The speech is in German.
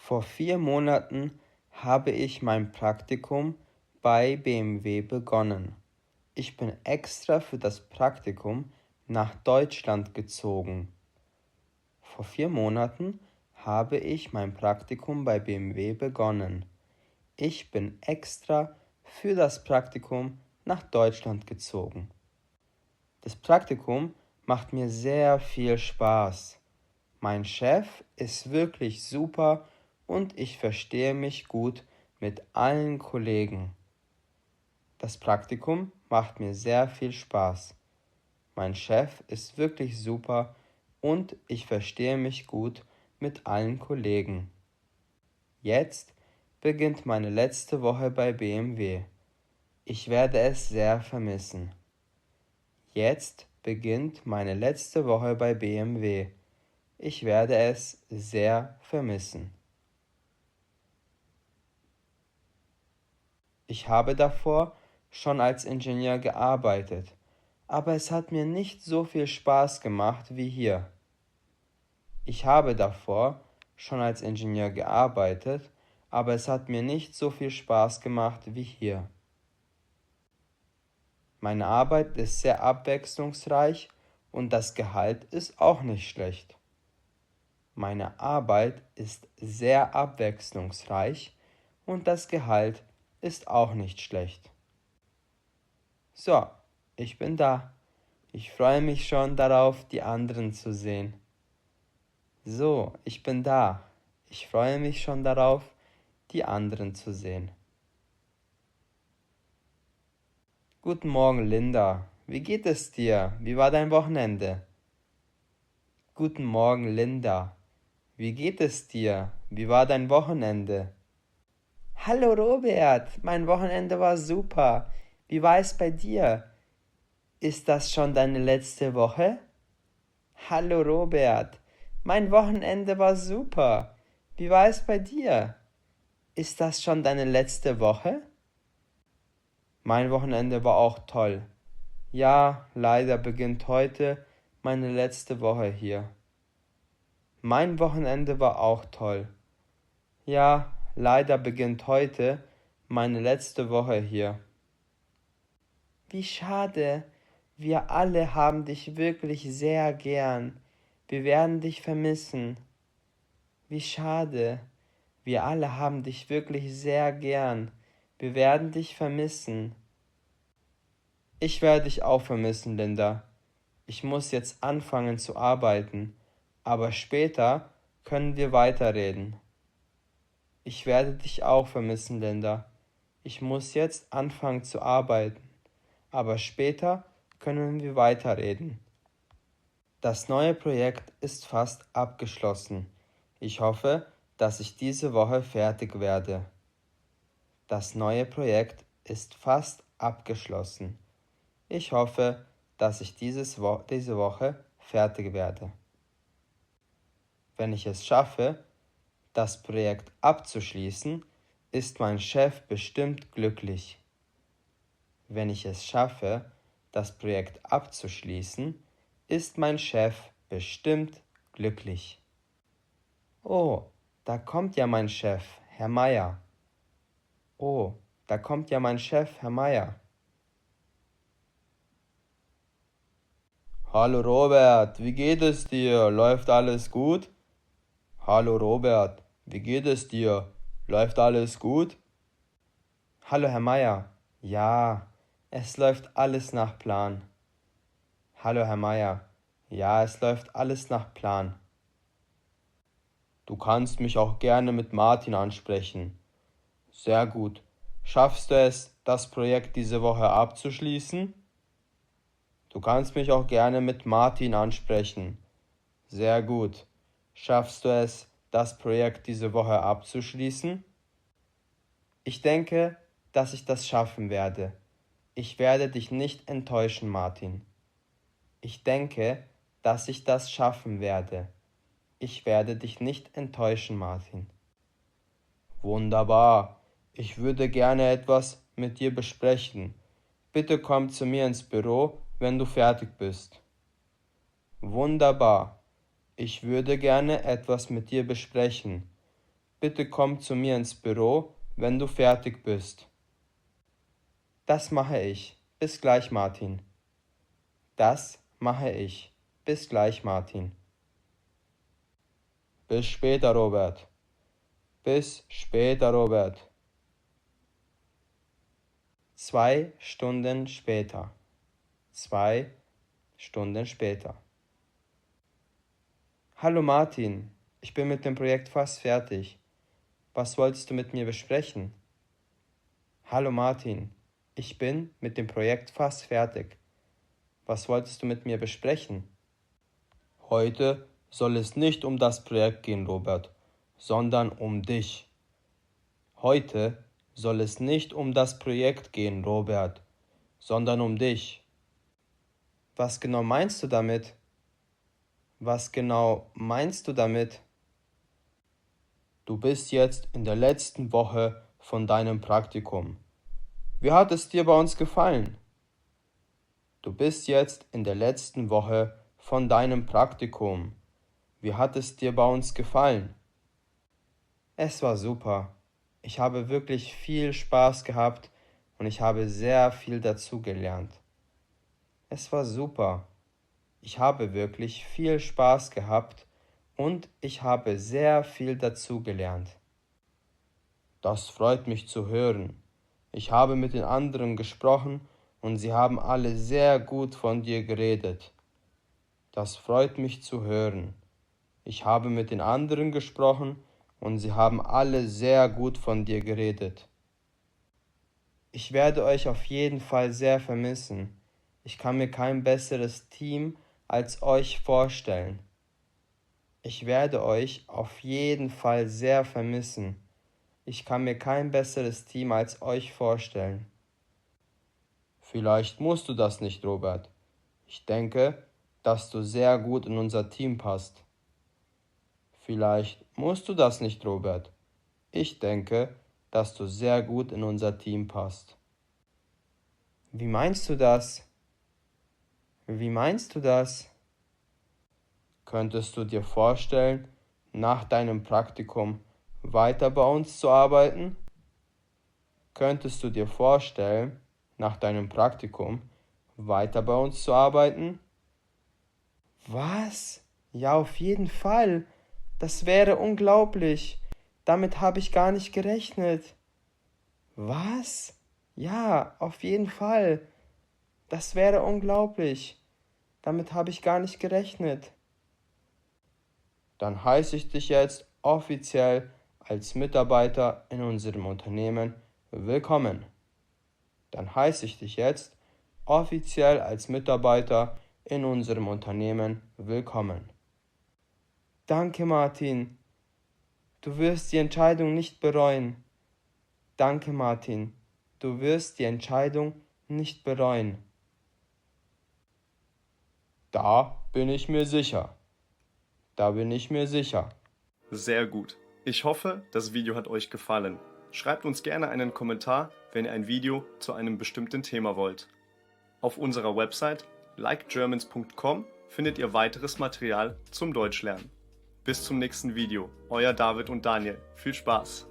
Vor 4 Monaten habe ich mein Praktikum bei BMW begonnen. Ich bin extra für das Praktikum nach Deutschland gezogen. Vor 4 Monaten habe ich mein Praktikum bei BMW begonnen. Ich bin extra für das Praktikum nach Deutschland gezogen. Das Praktikum macht mir sehr viel Spaß. Mein Chef ist wirklich super und ich verstehe mich gut mit allen Kollegen. Das Praktikum macht mir sehr viel Spaß. Mein Chef ist wirklich super und ich verstehe mich gut mit allen Kollegen. Jetzt beginnt meine letzte Woche bei BMW. Ich werde es sehr vermissen. Jetzt beginnt meine letzte Woche bei BMW. Ich werde es sehr vermissen. Ich habe davor schon als Ingenieur gearbeitet, aber es hat mir nicht so viel Spaß gemacht wie hier. Ich habe davor schon als Ingenieur gearbeitet, aber es hat mir nicht so viel Spaß gemacht wie hier. Meine Arbeit ist sehr abwechslungsreich und das Gehalt ist auch nicht schlecht. Meine Arbeit ist sehr abwechslungsreich und das Gehalt ist auch nicht schlecht. So, ich bin da. Ich freue mich schon darauf, die anderen zu sehen. So, ich bin da. Ich freue mich schon darauf, die anderen zu sehen. Guten Morgen, Linda. Wie geht es dir? Wie war dein Wochenende? Guten Morgen, Linda. Wie geht es dir? Wie war dein Wochenende? Hallo Robert, mein Wochenende war super. Wie war es bei dir? Ist das schon deine letzte Woche? Hallo Robert, mein Wochenende war super. Wie war es bei dir? Ist das schon deine letzte Woche? Mein Wochenende war auch toll. Ja, leider beginnt heute meine letzte Woche hier. Mein Wochenende war auch toll. Ja, leider beginnt heute meine letzte Woche hier. Wie schade. Wir alle haben dich wirklich sehr gern. Wir werden dich vermissen. Wie schade. Wir alle haben dich wirklich sehr gern. Wir werden dich vermissen. Ich werde dich auch vermissen, Linda. Ich muss jetzt anfangen zu arbeiten, aber später können wir weiterreden. Ich werde dich auch vermissen, Linda. Ich muss jetzt anfangen zu arbeiten, aber später können wir weiterreden. Das neue Projekt ist fast abgeschlossen. Ich hoffe, dass ich diese Woche fertig werde. Das neue Projekt ist fast abgeschlossen. Ich hoffe, dass ich diese Woche fertig werde. Wenn ich es schaffe, das Projekt abzuschließen, ist mein Chef bestimmt glücklich. Wenn ich es schaffe, das Projekt abzuschließen, ist mein Chef bestimmt glücklich. Oh, da kommt ja mein Chef, Herr Meier. Oh, da kommt ja mein Chef, Herr Meier. Hallo Robert, wie geht es dir? Läuft alles gut? Hallo Robert, wie geht es dir? Läuft alles gut? Hallo Herr Meier. Ja, es läuft alles nach Plan. Hallo Herr Meier. Ja, es läuft alles nach Plan. Du kannst mich auch gerne mit Martin ansprechen. Sehr gut. Schaffst du es, das Projekt diese Woche abzuschließen? Du kannst mich auch gerne mit Martin ansprechen. Sehr gut. Schaffst du es, das Projekt diese Woche abzuschließen? Ich denke, dass ich das schaffen werde. Ich werde dich nicht enttäuschen, Martin. Ich denke, dass ich das schaffen werde. Ich werde dich nicht enttäuschen, Martin. Wunderbar. Ich würde gerne etwas mit dir besprechen. Bitte komm zu mir ins Büro, wenn du fertig bist. Wunderbar. Ich würde gerne etwas mit dir besprechen. bitte komm zu mir ins Büro, wenn du fertig bist. Das mache ich. Bis gleich, Martin. Das mache ich. Bis gleich, Martin. Bis später, Robert. Bis später, Robert. 2 Stunden später. 2 Stunden später. Hallo Martin, ich bin mit dem Projekt fast fertig. Was wolltest du mit mir besprechen? Hallo Martin, ich bin mit dem Projekt fast fertig. Was wolltest du mit mir besprechen? Heute soll es nicht um das Projekt gehen, Robert, sondern um dich. Heute soll es nicht um das Projekt gehen, Robert, sondern um dich. Was genau meinst du damit? Was genau meinst du damit? Du bist jetzt in der letzten Woche von deinem Praktikum. Wie hat es dir bei uns gefallen? Du bist jetzt in der letzten Woche von deinem Praktikum. Wie hat es dir bei uns gefallen? Es war super. Ich habe wirklich viel Spaß gehabt und ich habe sehr viel dazugelernt. Es war super. Ich habe wirklich viel Spaß gehabt und ich habe sehr viel dazugelernt. Das freut mich zu hören. Ich habe mit den anderen gesprochen und sie haben alle sehr gut von dir geredet. Das freut mich zu hören. Ich habe mit den anderen gesprochen und sie haben alle sehr gut von dir geredet. Ich werde euch auf jeden Fall sehr vermissen. Ich kann mir kein besseres Team als euch vorstellen. Ich werde euch auf jeden Fall sehr vermissen. Ich kann mir kein besseres Team als euch vorstellen. Vielleicht musst du das nicht, Robert. Ich denke, dass du sehr gut in unser Team passt. Vielleicht musst du das nicht, Robert. Ich denke, dass du sehr gut in unser Team passt. Wie meinst du das? Wie meinst du das? Könntest du dir vorstellen, nach deinem Praktikum weiter bei uns zu arbeiten? Könntest du dir vorstellen, nach deinem Praktikum weiter bei uns zu arbeiten? Was? Ja, auf jeden Fall. Das wäre unglaublich. Damit habe ich gar nicht gerechnet. Was? Ja, auf jeden Fall. Das wäre unglaublich. Damit habe ich gar nicht gerechnet. Dann heiße ich dich jetzt offiziell als Mitarbeiter in unserem Unternehmen willkommen. Dann heiße ich dich jetzt offiziell als Mitarbeiter in unserem Unternehmen willkommen. Danke, Martin. Du wirst die Entscheidung nicht bereuen. Danke, Martin. Du wirst die Entscheidung nicht bereuen. Da bin ich mir sicher. Da bin ich mir sicher. Sehr gut. Ich hoffe, das Video hat euch gefallen. Schreibt uns gerne einen Kommentar, wenn ihr ein Video zu einem bestimmten Thema wollt. Auf unserer Website likegermans.com findet ihr weiteres Material zum Deutschlernen. Bis zum nächsten Video. Euer David und Daniel. Viel Spaß!